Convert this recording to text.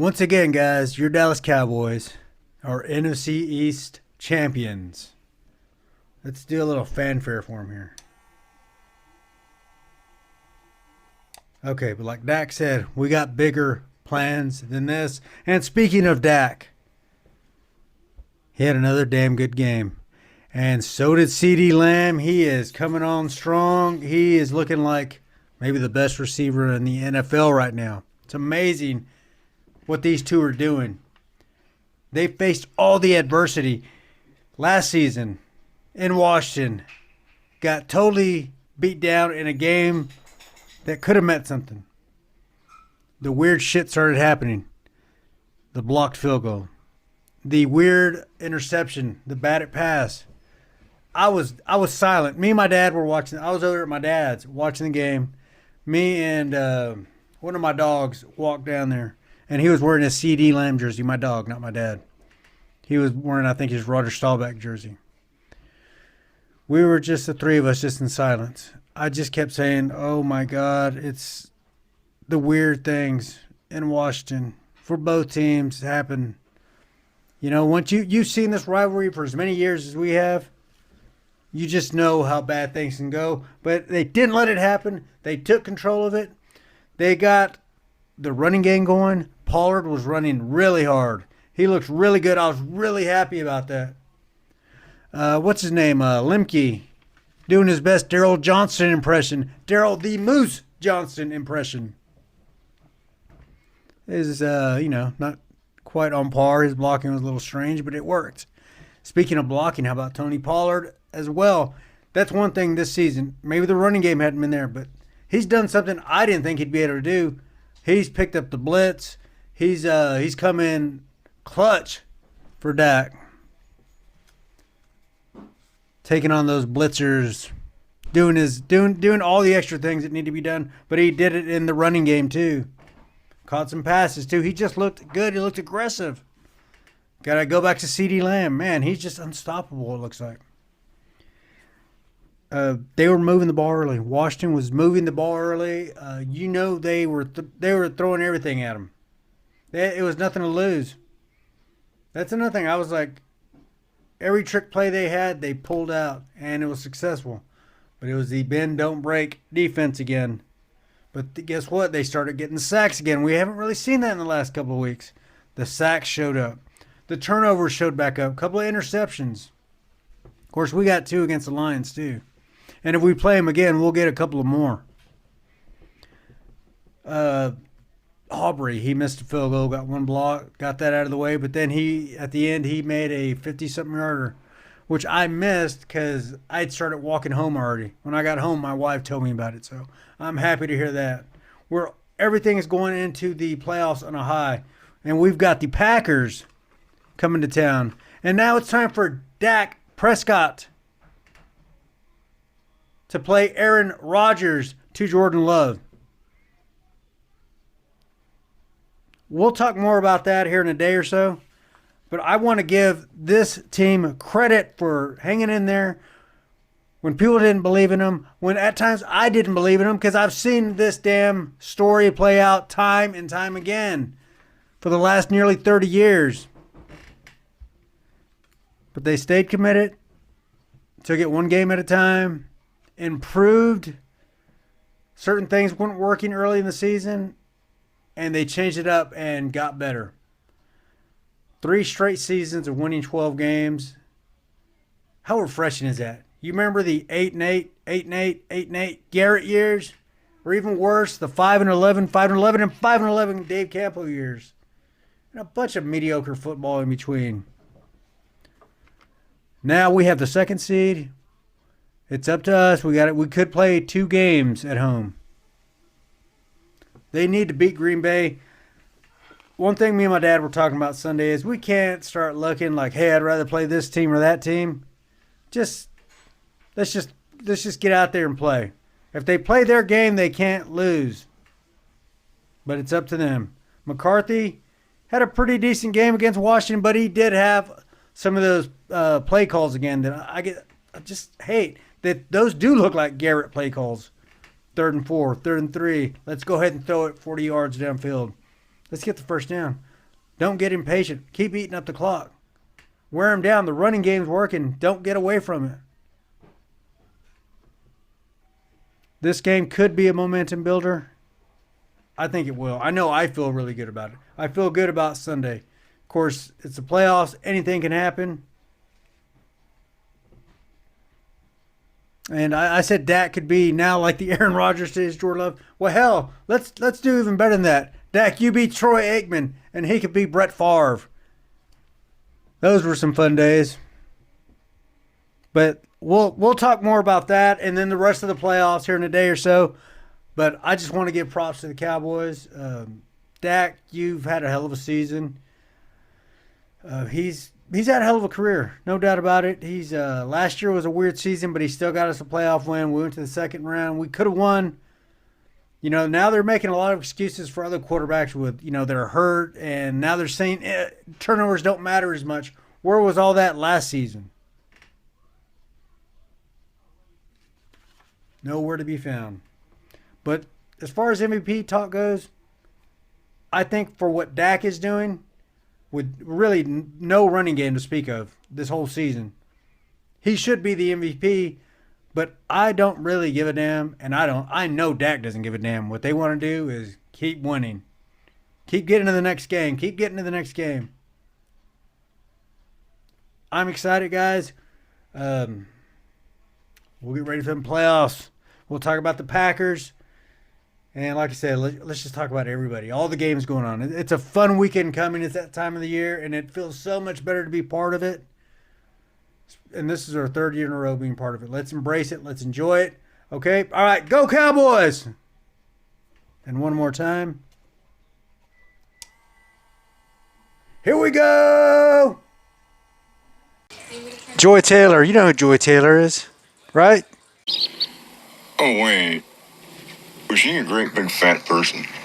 Once again, guys, your Dallas Cowboys are NFC East champions. Let's do a little fanfare for them here. Okay, but like Dak said, we got bigger plans than this. And speaking of Dak, he had another damn good game. And so did CeeDee Lamb. He is coming on strong. He is looking like maybe the best receiver in the NFL right now. It's amazing what these two are doing. They faced all the adversity last season in Washington. Got totally beat down in a game that could have meant something. The weird shit started happening. The blocked field goal. The weird interception. The batted pass. I was silent. Me and my dad were watching. I was over at my dad's watching the game. Me and one of my dogs walked down there. And he was wearing a CeeDee Lamb jersey. My dog, not my dad. He was wearing, I think, his Roger Staubach jersey. We were just the three of us, just in silence. I just kept saying, oh my God, it's the weird things in Washington for both teams happen. You know, once you've seen this rivalry for as many years as we have, you just know how bad things can go. But they didn't let it happen. They took control of it. They got the running game going. Pollard was running really hard. He looked really good. I was really happy about that. What's his name? Lemke doing his best Daryl Johnston impression. Daryl the Moose Johnston impression. Is, not quite on par. His blocking was a little strange, but it worked. Speaking of blocking, how about Tony Pollard as well? That's one thing this season. Maybe the running game hadn't been there, but he's done something I didn't think he'd be able to do. He's picked up the blitz. He's come in clutch for Dak. Taking on those blitzers, doing all the extra things that need to be done, but he did it in the running game too. Caught some passes too. He just looked good. He looked aggressive. Gotta go back to CeeDee Lamb. Man, he's just unstoppable, it looks like. They were moving the ball early. Washington was moving the ball early. They were throwing everything at him. It was nothing to lose. That's another thing. I was like, every trick play they had, they pulled out, and it was successful. But it was the bend, don't break defense again. But guess what? They started getting sacks again. We haven't really seen that in the last couple of weeks. The sacks showed up. The turnovers showed back up. A couple of interceptions. Of course, we got 2 against the Lions, too. And if we play them again, we'll get a couple of more. Aubrey, he missed a field goal, got one block, got that out of the way. But then at the end, he made a 50-something yarder, which I missed because I'd started walking home already. When I got home, my wife told me about it. So I'm happy to hear that. Everything is going into the playoffs on a high. And we've got the Packers coming to town. And now it's time for Dak Prescott to play Aaron Rodgers to Jordan Love. We'll talk more about that here in a day or so. But I want to give this team credit for hanging in there when people didn't believe in them, when at times I didn't believe in them, because I've seen this damn story play out time and time again for the last nearly 30 years. But they stayed committed, took it one game at a time, improved. Certain things weren't working early in the season, and they changed it up and got better. 3 straight seasons of winning 12 games. How refreshing is that? You remember the 8-8, 8-8, 8-8 Garrett years? Or even worse, the 5-11, 5-11, and 5-11 Dave Campo years. And a bunch of mediocre football in between. Now we have the 2nd seed. It's up to us. We could play 2 games at home. They need to beat Green Bay. One thing me and my dad were talking about Sunday is we can't start looking like, hey, I'd rather play this team or that team. Let's just get out there and play. If they play their game, they can't lose. But it's up to them. McCarthy had a pretty decent game against Washington, but he did have some of those play calls again that I just hate. That those do look like Garrett play calls. 3rd and 4, 3rd and 3. Let's go ahead and throw it 40 yards downfield. Let's get the first down. Don't get impatient. Keep eating up the clock. Wear them down. The running game's working. Don't get away from it. This game could be a momentum builder. I think it will. I know I feel really good about it. I feel good about Sunday. Of course, it's the playoffs. Anything can happen. And I said Dak could be now like the Aaron Rodgers to his Jordan Love. Well, hell, let's do even better than that. Dak, you beat Troy Aikman, and he could be Brett Favre. Those were some fun days. But we'll talk more about that and then the rest of the playoffs here in a day or so. But I just want to give props to the Cowboys. Dak, you've had a hell of a season. He's had a hell of a career, no doubt about it. He's last year was a weird season, but he still got us a playoff win. We went to the second round. We could have won. Now they're making a lot of excuses for other quarterbacks with, that are hurt, and now they're saying turnovers don't matter as much. Where was all that last season? Nowhere to be found. But as far as MVP talk goes, I think for what Dak is doing, with really no running game to speak of this whole season, he should be the MVP. But I don't really give a damn, and I know Dak doesn't give a damn. What they want to do is keep winning. Keep getting to the next game. Keep getting to the next game. I'm excited, guys. We'll get ready for the playoffs. We'll talk about the Packers. And like I said, let's just talk about everybody. All the games going on. It's a fun weekend coming. It's that time of the year, and it feels so much better to be part of it. And this is our third year in a row being part of it. Let's embrace it. Let's enjoy it. Okay? All right. Go Cowboys! And one more time. Here we go! Joy Taylor. You know who Joy Taylor is, right? Oh, wait. Was she a great big fat person?